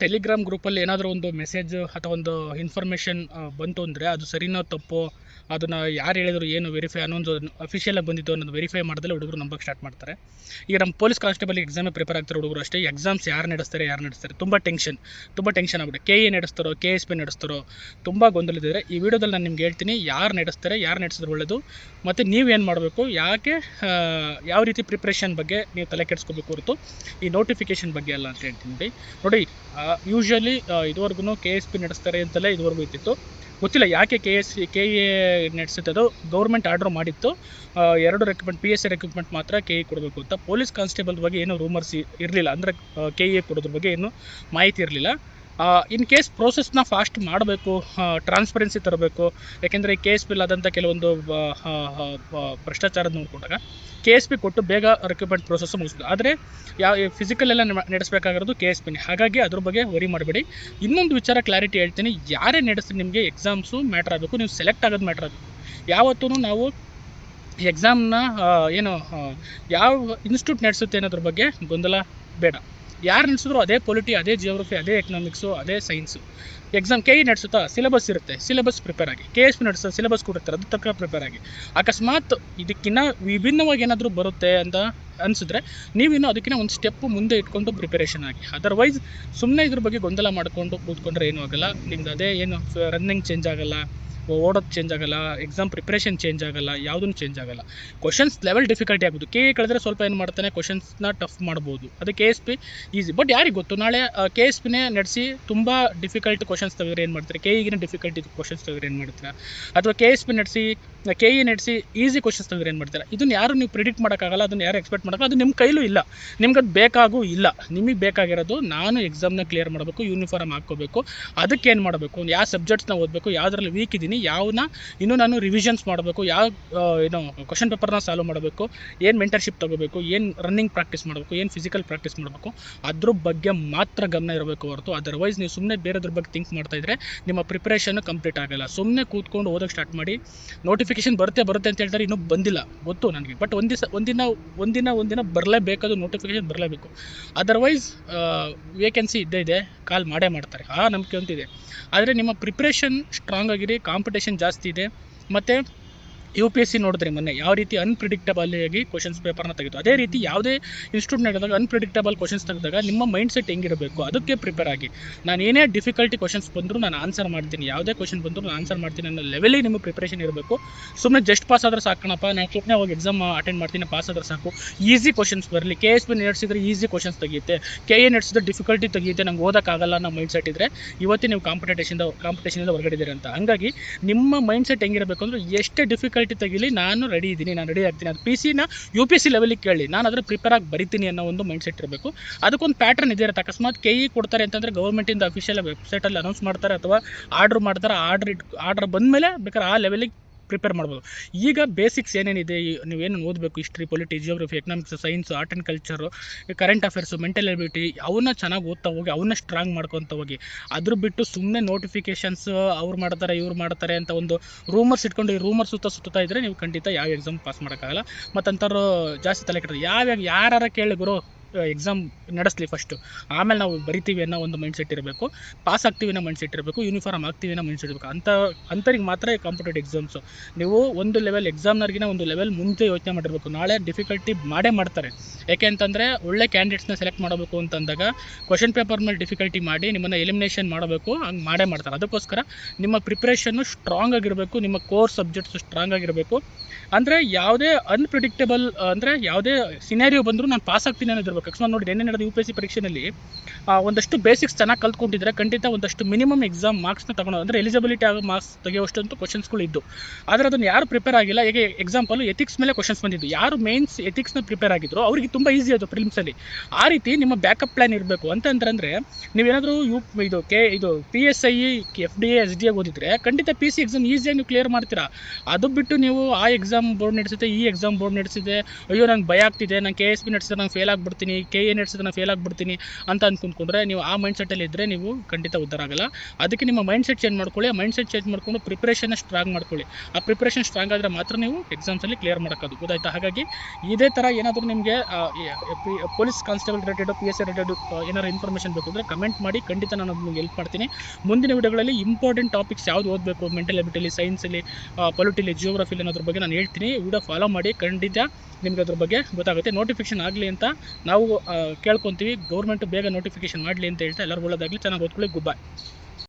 Telegram ಗ್ರೂಪಲ್ಲಿ ಏನಾದರೂ ಒಂದು ಮೆಸೇಜ್ ಅಥವಾ ಒಂದು ಇನ್ಫಾರ್ಮೇಷನ್ ಬಂತು ಅಂದರೆ ಅದು ಸರಿನೋ ತಪ್ಪೋ ಅದನ್ನು ಯಾರು ಹೇಳಿದ್ರು ಏನು ವೆರಿಫೈ ಅನ್ನೊಂದು ಅಫಿಷಿಯಲಾಗಿ ಬಂದಿದ್ದು ಅನ್ನೋದು ವೆರಿಫೈ ಮಾಡಿದ್ರೆ ಹುಡುಗರು ನಂಬಕ್ಕೆ ಸ್ಟಾರ್ಟ್ ಮಾಡ್ತಾರೆ. ಈಗ ನಮ್ಮ ಪೊಲೀಸ್ ಕಾನ್ಸ್ಟೇಬಲ್ ಎಕ್ಸಾಮೇ ಪ್ರಿಪೇರ್ ಆಗ್ತಾರೆ ಹುಡುಗರು ಅಷ್ಟೇ. ಎಕ್ಸಾಮ್ಸ್ ಯಾರು ನಡೆಸ್ತಾರೆ ತುಂಬ ಟೆನ್ಷನ್ ಆಗುತ್ತೆ. KA ನಡೆಸ್ತಾರೋ KSP ನಡೆಸ್ತಾರೋ ತುಂಬ ಗೊಂದಲಿದ್ದಾರೆ. ಈ ವಿಡಿಯೋದಲ್ಲಿ ನಾನು ನಿಮ್ಗೆ ಹೇಳ್ತೀನಿ ಯಾರು ನಡೆಸಿದ್ರೆ ಒಳ್ಳೆಯದು, ಮತ್ತು ನೀವೇನು ಮಾಡಬೇಕು, ಯಾಕೆ ಯಾವ ರೀತಿ ಪ್ರಿಪ್ರೇಷನ್ ಬಗ್ಗೆ ನೀವು ತಲೆ ಕೆಡಿಸ್ಕೋಬೇಕು ಹೊರತು ಈ ನೋಟಿಫಿಕೇಷನ್ ಬಗ್ಗೆ ಅಲ್ಲ ಅಂತ ಹೇಳ್ತೀನಿ. ನೋಡಿ ಯೂಶ್ವಲಿ ಇದುವರೆಗೂ KSP ನಡೆಸ್ತಾರೆ ಅಂತಲೇ ಇದುವರೆಗೂ ಇದ್ದಿತ್ತು. ಗೊತ್ತಿಲ್ಲ ಯಾಕೆ KA ನಡೆಸುತ್ತೆ, ಅದು ಗೌರ್ಮೆಂಟ್ ಆರ್ಡರ್ ಮಾಡಿತ್ತು 2 ರೆಕ್ರೂಟ್ಮೆಂಟ್ PSI ರೆಕ್ರೂಟ್ಮೆಂಟ್ ಮಾತ್ರ KA ಕೊಡಬೇಕು ಅಂತ. ಪೊಲೀಸ್ ಕಾನ್ಸ್ಟೇಬಲ್ ಬಗ್ಗೆ ಏನೂ ರೂಮರ್ಸ್ ಇರಲಿಲ್ಲ, ಅಂದರೆ KA ಕೊಡೋದ್ರ ಬಗ್ಗೆ ಏನೂ ಮಾಹಿತಿ ಇರಲಿಲ್ಲ. ಇನ್ ಕೇಸ್ ಪ್ರೋಸೆಸ್ನ ಫಾಸ್ಟ್ ಮಾಡಬೇಕು, ಟ್ರಾನ್ಸ್ಪರೆನ್ಸಿ ತರಬೇಕು. ಯಾಕೆಂದರೆ KSP ಆದಂಥ ಕೆಲವೊಂದು ಭ್ರಷ್ಟಾಚಾರದ ನೋಡಿಕೊಂಡಾಗ KSP ಕೊಟ್ಟು ಬೇಗ ರಿಕ್ರೂಟ್ಮೆಂಟ್ ಪ್ರೋಸೆಸ್ ಮುಗಿಸ್ಬೋದು. ಆದರೆ ಫಿಸಿಕಲ್ ಎಲ್ಲ ನಡೆಸಬೇಕಾಗಿರೋದು KSPನೇ. ಹಾಗಾಗಿ ಅದ್ರ ಬಗ್ಗೆ ವರಿ ಮಾಡಬೇಡಿ. ಇನ್ನೊಂದು ವಿಚಾರ ಕ್ಲಾರಿಟಿ ಹೇಳ್ತೀನಿ, ಯಾರೇ ನಡೆಸಿ ನಿಮಗೆ ಎಕ್ಸಾಮ್ಸು ಮ್ಯಾಟ್ರ್ ಆಗಬೇಕು, ನೀವು ಸೆಲೆಕ್ಟ್ ಆಗೋದು ಮ್ಯಾಟ್ರ್ ಆಗಬೇಕು. ಯಾವತ್ತೂ ನಾವು ಎಕ್ಸಾಮ್ನ ಯಾವ ಇನ್ಸ್ಟಿಟ್ಯೂಟ್ ನಡೆಸುತ್ತೆ ಅನ್ನೋದ್ರ ಬಗ್ಗೆ ಗೊಂದಲ ಬೇಡ. ಯಾರು ನಡೆಸಿದ್ರು ಅದೇ ಪೊಲಿಟಿ, ಅದೇ ಜಿಯೋಗ್ರಫಿ, ಅದೇ ಎಕನಾಮಿಕ್ಸು, ಅದೇ ಸೈನ್ಸು. ಎಕ್ಸಾಮ್ KE ನಡೆಸುತ್ತಾ ಸಿಲೆಬಸ್ ಇರುತ್ತೆ, ಸಿಲೆಬಸ್ ಪ್ರಿಪೇರ್ ಆಗಿ. KSP ನಡೆಸುತ್ತಾ ಸಿಲೆಬಸ್ ಕೊಡುತ್ತಾರೆ, ಅದು ತಕ್ಕ ಪ್ರಿಪೇರ್ ಆಗಿ. ಅಕಸ್ಮಾತ್ ಇದಕ್ಕಿಂತ ವಿಭಿನ್ನವಾಗಿ ಏನಾದರೂ ಬರುತ್ತೆ ಅಂತ ಅನಿಸಿದ್ರೆ ನೀವಿನ್ನೂ ಅದಕ್ಕಿಂತ ಒಂದು ಸ್ಟೆಪ್ ಮುಂದೆ ಇಟ್ಕೊಂಡು ಪ್ರಿಪರೇಷನ್ ಆಗಿ. ಅದರ್ವೈಸ್ ಸುಮ್ಮನೆ ಇದ್ರ ಬಗ್ಗೆ ಗೊಂದಲ ಮಾಡಿಕೊಂಡು ಕೂತ್ಕೊಂಡ್ರೆ ಏನೂ ಆಗೋಲ್ಲ. ನಿಮ್ದು ಅದೇ ರನ್ನಿಂಗ್ ಚೇಂಜ್ ಆಗೋಲ್ಲ, ಓಡೋದು ಚೇಂಜ್ ಆಗೋಲ್ಲ, ಎಕ್ಸಾಮ್ ಪ್ರಿಪ್ರೇಷನ್ ಚೇಂಜ್ ಆಗೋಲ್ಲ, ಯಾವುದೂ ಚೇಂಜ್ ಆಗೋಲ್ಲ. ಕ್ವಶನ್ಸ್ ಲೆವೆಲ್ ಡಿಫಿಕಲ್ಟಿ ಆಗ್ಬೋದು. KE ಕಳೆದ್ರೆ ಸ್ವಲ್ಪ ಏನು ಮಾಡ್ತಾನೆ, ಕ್ವಶನ್ಸ್ನ ಟಫ್ ಮಾಡ್ಬೋದು. ಅದು KSP ಈಸಿ. ಬಟ್ ಯಾರಿಗೆ ಗೊತ್ತು, ನಾಳೆ KSPನೇ ನಡೆಸಿ ತುಂಬ ಡಿಫಿಕಲ್ಟ್ ಕ್ವಶನ್ಸ್ ತೆಗೆದ್ರೆ ಏನು ಮಾಡ್ತಾರೆ, KEಗಿನ ಡಿಫಿಕಲ್ಟಿ ಕ್ವಶನ್ಸ್ ತೆಗೆದ್ರೆ ಏನು ಮಾಡ್ತೀರಾ, ಅಥವಾ KSP ನಡೆಸಿ KE ನಡೆಸಿ ಈಸಿ ಕ್ವಶನ್ಸ್ ತೆಗೆದ್ರೆ ಏನು ಮಾಡ್ತೀರಾ. ಇದನ್ನು ಯಾರು ನೀವು ಪ್ರಿಡಿಕ್ಟ್ ಮಾಡೋಕ್ಕಾಗಲ್ಲ, ಅದನ್ನು ಯಾರು ಎಕ್ಸ್ಪೆಕ್ಟ್ ಮಾಡೋಕ್ಕಲ್ಲ. ಅದು ನಿಮ್ಮ ಕೈಲೂ ಇಲ್ಲ, ನಿಮ್ಗೆ ಅದು ಬೇಕಾಗೂ ಇಲ್ಲ. ನಿಮಗೆ ಬೇಕಾಗಿರೋದು ನಾನು ಎಕ್ಸಾಮ್ನ ಕ್ಲಿಯರ್ ಮಾಡಬೇಕು, ಯೂನಿಫಾರ್ಮ್ ಹಾಕ್ಕೋಬೇಕು. ಅದಕ್ಕೆ ಏನು ಮಾಡಬೇಕು, ಯಾವ ಸಬ್ಜೆಕ್ಟ್ಸ್ನ ಓದಬೇಕು, ಯಾವುದ್ರಲ್ಲಿ ವೀಕ್ ಇದ್ದೀನಿ, ಯಾವನ್ನ ಇನ್ನೂ ನಾನು ರಿವಿಷನ್ಸ್ ಮಾಡಬೇಕು, ಯಾವ ಕ್ವಶನ್ ಪೇಪರ್ನ ಸಾಲ್ವ್ ಮಾಡಬೇಕು, ಏನು ಮೆಂಟರ್ಶಿಪ್ ತೊಗೋಬೇಕು, ಏನು ರನ್ನಿಂಗ್ ಪ್ರಾಕ್ಟೀಸ್ ಮಾಡಬೇಕು, ಏನು ಫಿಸಿಕಲ್ ಪ್ರಾಕ್ಟೀಸ್ ಮಾಡಬೇಕು, ಅದ್ರ ಬಗ್ಗೆ ಮಾತ್ರ ಗಮನ ಇರಬೇಕು ಹೊರತು ಅದರ್ವೈಸ್ ನೀವು ಸುಮ್ಮನೆ ಬೇರೆದ್ರ ಬಗ್ಗೆ ಥಿಂಕ್ ಮಾಡ್ತಾಯಿದ್ರೆ ನಿಮ್ಮ ಪ್ರಿಪ್ರೇಷನ್ ಕಂಪ್ಲೀಟ್ ಆಗಲ್ಲ. ಸುಮ್ಮನೆ ಕೂತ್ಕೊಂಡು ಓದೋಕ್ಕೆ ಸ್ಟಾರ್ಟ್ ಮಾಡಿ. ನೋಟಿಫಿಕೇಶನ್ ಬರುತ್ತೆ ಅಂತ ಹೇಳ್ತಾರೆ, ಇನ್ನೂ ಬಂದಿಲ್ಲ ಗೊತ್ತು ನನಗೆ. ಬಟ್ ಒಂದಿನ ಬರಲೇಬೇಕು, ನೋಟಿಫಿಕೇಶನ್ ಬರಲೇಬೇಕು. ಅದರ್ವೈಸ್ ವೇಕೆನ್ಸಿ ಇದ್ದೇ ಇದೆ, ಕಾಲ್ ಮಾಡೇ ಮಾಡ್ತಾರೆ, ಆ ನಂಬಿಕೆ ಅಂತಿದೆ. ಆದರೆ ನಿಮ್ಮ ಪ್ರಿಪ್ರೇಷನ್ ಸ್ಟ್ರಾಂಗ್ ಆಗಿರಿ. ಕಾಂಪಿಟೇಷನ್ ಜಾಸ್ತಿ ಇದೆ. ಮತ್ತು UPSC ನೋಡಿದ್ರಿ ಮೊನ್ನೆ ಯಾವ ರೀತಿ ಅನ್ಪ್ರಿಡಿಕ್ಟಬಲ್ ಆಗಿ ಕ್ವಶನ್ಸ್ ಪೇಪರ್ನ ತೆಗೆದು, ಅದೇ ರೀತಿ ಯಾವುದೇ ಇನ್ಸ್ಟಿಟ್ಯೂಟ್ ನಡೆದಾಗ ಅನ್ಪ್ರಿಡಿಕ್ಟಬಲ್ ಕ್ವಶನ್ಸ್ ತೆಗೆದಾಗ ನಿಮ್ಮ ಮೈಂಡ್ ಸೆಟ್ ಹೆಂಗಿರಬೇಕು, ಅದಕ್ಕೆ ಪ್ರಿಪೇರ್ ಆಗಿ. ನಾನು ಏನೇ ಡಿಫಿಕಲ್ಟಿ ಕ್ವಶನ್ಸ್ ಬಂದರೂ ನಾನು ಆನ್ಸರ್ ಮಾಡ್ತೀನಿ, ಯಾವುದೇ ಕ್ವಶನ್ ಬಂದರೂ ನಾನು ಆನ್ಸರ್ ಮಾಡ್ತೀನಿ ಅನ್ನೋ ಲೆವೆಲಿಗೆ ನಿಮ್ಮ ಪ್ರಿಪ್ರೇಷನ್ ಇರಬೇಕು. ಸುಮ್ಮನೆ ಜಸ್ಟ್ ಪಾಸ್ ಆದ್ರೆ ಸಾಕಣಪ್ಪ, ನಾನು ಸುಮ್ಮನೆ ಹೋಗಿ ಎಕ್ಸಾಮ್ ಅಟೆಂಡ್ ಮಾಡ್ತೀನಿ, ಪಾಸ್ ಆದ್ರೆ ಸಾಕು, ಈಸಿ ಕ್ವಶನ್ಸ್ ಬರಲಿ. KSP ನಡೆಸಿದ್ರೆ ಈಸಿ ಕ್ವಶನ್ಸ್ ತೆಗೆಯುತ್ತೆ, KE ನಡೆಸಿದ್ರೆ ಡಿಫಿಕಲ್ಟಿ ತೆಗೆಯುತ್ತೆ, ನಂಗೆ ಓದೋಕ್ಕಾಗಲ್ಲ ಅನ್ನೋ ಮೈಂಡ್ ಸೆಟ್ ಇದ್ದರೆ ಇವತ್ತೇ ನೀವು ಕಾಂಪಿಟೇಷನಿಂದ ಹೊರಗಡೆ ಇದ್ದೀರಿ ಅಂತ. ಹಂಗಾಗಿ ನಿಮ್ಮ ಮೈಂಡ್ ಸೆಟ್ ಹೆಂಗಿರಬೇಕು ಅಂದರೆ, ಎಷ್ಟೇ ಡಿಫಿಕಲ್ಟಿ ತೆಗಿಲಿ ನಾನು ರೆಡಿ ಇದ್ದೀನಿ, ನಾನು ರೆಡಿ ಆಗ್ತೀನಿ. ಅದು PC-ನ UPSC ಲೆವೆಲಿಗೆ ಕೇಳಿ, ನಾನು ಅದರ ಪ್ರಿಪೇರ್ ಆಗಿ ಬರಿತೀನಿ ಅನ್ನೋ ಒಂದು ಮೈಂಡ್ ಸೆಟ್ ಇರಬೇಕು. ಅದಕ್ಕೊಂದು ಪ್ಯಾಟರ್ನ್ ಇದೆ ಇರುತ್ತೆ. ಅಕಸ್ಮಾತ್ KE ಕೊಡ್ತಾರೆ ಅಂತಂದರೆ ಗೌರ್ಮೆಂಟಿಂದ ಅಫಿಷಿಯಲ್ ವೆಬ್ಸೈಟಲ್ಲಿ ಅನೌನ್ಸ್ ಮಾಡ್ತಾರೆ ಅಥವಾ ಆರ್ಡ್ರ್ ಮಾಡ್ತಾರೆ. ಆರ್ಡ್ರ್ ಬಂದಮೇಲೆ ಬೇಕಾದ್ರೆ ಆ ಲೆವೆಲಿಗೆ ಪ್ರಿಪೇರ್ ಮಾಡ್ಬೋದು. ಈಗ ಬೇಸಿಕ್ಸ್ ಏನೇನಿದೆ, ನೀವೇನು ಓದಬೇಕು, history, polity, geography, economics, science, art and culture, current affairs, mental ability, ಅವನ್ನ ಚೆನ್ನಾಗಿ ಓದ್ತಾ ಹೋಗಿ, ಅವನ್ನ ಸ್ಟ್ರಾಂಗ್ ಮಾಡ್ಕೊತ ಹೋಗಿ. ಅದ್ರ ಬಿಟ್ಟು ಸುಮ್ಮನೆ ನೋಟಿಫಿಕೇಷನ್ಸ್ ಅವ್ರು ಮಾಡ್ತಾರೆ ಇವ್ರು ಮಾಡ್ತಾರೆ ಅಂತ ಒಂದು ರೂಮರ್ಸ್ ಇಟ್ಕೊಂಡು ಈ ರೂಮರ್ ಸುತ್ತಾ ಇದ್ದರೆ ನೀವು ಖಂಡಿತ ಯಾವ ಎಕ್ಸಾಮ್ ಪಾಸ್ ಮಾಡೋಕ್ಕಾಗಲ್ಲ. ಮತ್ತು ಅಂಥವ್ರು ಜಾಸ್ತಿ ತಲೆ ಕೆಟ್ಟದ್ದು. ಯಾರು ಕೇಳಿ ಗುರು ಎಕ್ಸಾಮ್ ನಡೆಸಲಿ ಫಸ್ಟು, ಆಮೇಲೆ ನಾವು ಬರಿತೀವಿ ಅನ್ನೋ ಒಂದು ಮೈಂಡ್ ಸೆಟ್ ಇರಬೇಕು. ಪಾಸ್ ಆಗ್ತೀವಿ ಅನ್ನೋ ಮೈಂಡ್ ಸೆಟ್ ಇರಬೇಕು, ಯೂನಿಫಾರ್ಮ್ ಆಗ್ತೀವಿ ಅನ್ನೋ ಮೈಂಡ್ ಸೆಟ್ ಇರಬೇಕು. ಅಂಥವ್ರಿಗೆ ಮಾತ್ರ ಕಾಂಪಿಟೇಟಿವ್ ಎಕ್ಸಾಮ್ಸು. ನೀವು ಒಂದು ಲೆವೆಲ್ ಎಕ್ಸಾಮ್ನವ್ರಿಗಿನ ಒಂದು ಲೆವೆಲ್ ಮುಂದೆ ಯೋಚನೆ ಮಾಡಿರಬೇಕು. ನಾಳೆ ಡಿಫಿಕಲ್ಟಿ ಮಾಡೇ ಮಾಡ್ತಾರೆ. ಯಾಕೆ ಅಂತಂದರೆ ಒಳ್ಳೆ ಕ್ಯಾಂಡಿಡೇಟ್ಸ್ನ ಸೆಲೆಕ್ಟ್ ಮಾಡಬೇಕು ಅಂತಂದಾಗ ಕ್ವಶನ್ ಪೇಪರ್ ಮೇಲೆ ಡಿಫಿಕಲ್ಟಿ ಮಾಡಿ ನಿಮ್ಮನ್ನು ಎಲಿಮಿನೇಷನ್ ಮಾಡಬೇಕು, ಹಂಗೆ ಮಾಡೇ ಮಾಡ್ತಾರೆ. ಅದಕ್ಕೋಸ್ಕರ ನಿಮ್ಮ ಪ್ರಿಪ್ರೇಷನ್ನು ಸ್ಟ್ರಾಂಗ್ ಆಗಿರಬೇಕು, ನಿಮ್ಮ ಕೋರ್ ಸಬ್ಜೆಕ್ಟ್ಸು ಸ್ಟ್ರಾಂಗ್ ಆಗಿರಬೇಕು. ಅಂದರೆ ಯಾವುದೇ ಅನ್ಪ್ರಿಡಿಕ್ಟಬಲ್, ಅಂದರೆ ಯಾವುದೇ ಸಿನಾರಿಯೋ ಬಂದರೂ ನಾನು ಪಾಸ್ ಆಗ್ತೀನಿ ಅನ್ನೋದಿರ್ಬೇಕು. ಅಕಸ್ಮಾತ್ ನೋಡಿ ನೆನ್ನೆ ನಡೆದ UPSC ಪರೀಕ್ಷೆಯಲ್ಲಿ ಒಂದಷ್ಟು ಬೇಸಿಕ್ಸ್ ಚೆನ್ನಾಗಿ ಕಲ್ತ್ಕೊಂಡಿದ್ರೆ ಖಂಡಿತ ಒಂದಷ್ಟು ಮಿನಿಮಮ್ ಎಕ್ಸಾಮ್ ಮಾರ್ಕ್ಸ್ನ ತಗೊಳ್ಳೋದು, ಅಂದರೆ ಎಲಿಜಿಬಿಲಿಟಿ ಆಗೋ ಮಾರ್ಕ್ಸ್ ತೆಗೆಯುವಷ್ಟಂತೂ ಕ್ವಶನ್ಸ್ಗಳು ಇದ್ದು. ಆದರೆ ಅದನ್ನು ಯಾರು ಪ್ರಿಪೇರ್ ಆಗಿಲ್ಲ. ಈಗ ಎಕ್ಸಾಂಪಲ್ ಎಥಿಕ್ಸ್ ಮೇಲೆ ಕ್ವಶನ್ಸ್ ಬಂದಿದ್ದು, ಯಾರು ಮೇನ್ಸ್ ಎಥಿಕ್ಸ್ನ ಪ್ರಿಪೇರ್ ಆಗಿದ್ರು ಅವರಿಗೆ ತುಂಬ ಈಸಿ ಅದು ಪ್ರಿಲಿಮ್ಸಲ್ಲಿ. ಆ ರೀತಿ ನಿಮ್ಮ ಬ್ಯಾಕಪ್ ಪ್ಲ್ಯಾನ್ ಇರಬೇಕು. ಅಂತಂದ್ರೆ ನೀವೇನಾದರೂ ಇದು PSI, FDA, SDA ಓದಿದ್ರೆ ಖಂಡಿತ PC ಎಕ್ಸಾಮ್ ಈಸಿಯಾಗಿ ನೀವು ಕ್ಲಿಯರ್ ಮಾಡ್ತೀರಾ. ಅದು ಬಿಟ್ಟು ನೀವು ಆ ಎಕ್ಸಾಮ್ ಬೋರ್ಡ್ ನಡೆಸಿದೆ, ಈ ಎಕ್ಸಾಮ್ ಬೋರ್ಡ್ ನಡೆಸಿದೆ, ಅಯ್ಯೋ ನಂಗೆ ಭಯ ಆಗ್ತಿದೆ, ನಾನು KSP ನಡೆಸಿದ್ರೆ ನಾನು ಫೇಲ್ ಆಗಿಬಿಡ್ತೀನಿ ಆಗ್ಬಿಡ್ತೀನಿ, ಕೆ ಎ ನಡೆಸಿದ್ರೆ ಫೇಲ್ ಆಗಿಬಿಡ್ತೀನಿ ಅಂತ ಅಂದ್ಕೊಂಡ್ರೆ ನೀವು ಆ ಮೈಂಡ್ಸೆಟ್ಟಲ್ಲಿ ಇದ್ದರೆ ನೀವು ಖಂಡಿತ ಉದ್ಧಾರ ಆಗಲ್ಲ. ಅದಕ್ಕೆ ನಿಮ್ಮ ಮೈಂಡ್ಸೆಟ್ ಚೇಂಜ್ ಮಾಡ್ಕೊಳ್ಳಿ. ಆ ಮೈಂಡ್ಸೆಟ್ ಚೇಂಜ್ ಮಾಡಿಕೊಂಡು ಪ್ರಿಪ್ರೇಷನ್ನ ಸ್ಟ್ರಾಂಗ್ ಮಾಡ್ಕೊಳ್ಳಿ. ಆ ಪ್ರಿಪ್ರೇಷನ್ ಸ್ಟ್ರಾಂಗ್ ಆದರೆ ಮಾತ್ರ ನೀವು ಎಕ್ಸಾಮ್ಸಲ್ಲಿ ಕ್ಲಿಯರ್ ಮಾಡೋಕ್ಕಾಗೋದು. ಗೊತ್ತಾಯ್ತಾ? ಹಾಗಾಗಿ ಇದೇ ಥರ ಏನಾದರೂ ನಿಮಗೆ police constable related, PSI related ಏನಾದ್ರು ಇನ್ಫಾರ್ಮೇಷನ್ ಬೇಕು ಅಂದರೆ ಕಮೆಂಟ್ ಮಾಡಿ, ಖಂಡಿತ ನಾನು ನಿಮಗೆ ಹೆಲ್ಪ್ ಮಾಡ್ತೀನಿ. ಮುಂದಿನ ವಿಡಿಯೋಗಳಲ್ಲಿ ಇಂಪಾರ್ಟೆಂಟ್ ಟಾಪಿಕ್ಸ್ ಯಾವುದು ಓದಬೇಕು, ಮೆಂಟಲ್ ಎಬಿಲಿಟಿಲಿ, ಸೈನ್ಸಲ್ಲಿ, ಪೊಲಿಟಿಲಿ, ಜಿಯೋಗ್ರಫಿಲಿ ಅನ್ನೋದ್ರ ಬಗ್ಗೆ ನಾನು ಹೇಳ್ತೀನಿ. ವಿಡಿಯೋ ಫಾಲೋ ಮಾಡಿ, ಖಂಡಿತ ನಿಮ್ಗೆ ಅದ್ರ ಬಗ್ಗೆ ಗೊತ್ತಾಗುತ್ತೆ. ನೋಟಿಫಿಕೇಶನ್ ಆಗಲಿ ಅಂತ ನಾವು ಕೇಳ್ಕೊತೀವಿ. ಗೌರ್ಮೆಂಟ್ ಬೇಗ ನೋಟಿಫಿಕೇಶನ್ ಮಾಡಲಿ ಅಂತ ಹೇಳ್ತಾ ಎಲ್ಲರಿಗೂ ಒಳ್ಳೆದಾಗಲಿ. ಚೆನ್ನಾಗಿ ಓದ್ಕೊಳ್ಳಿ. Good by.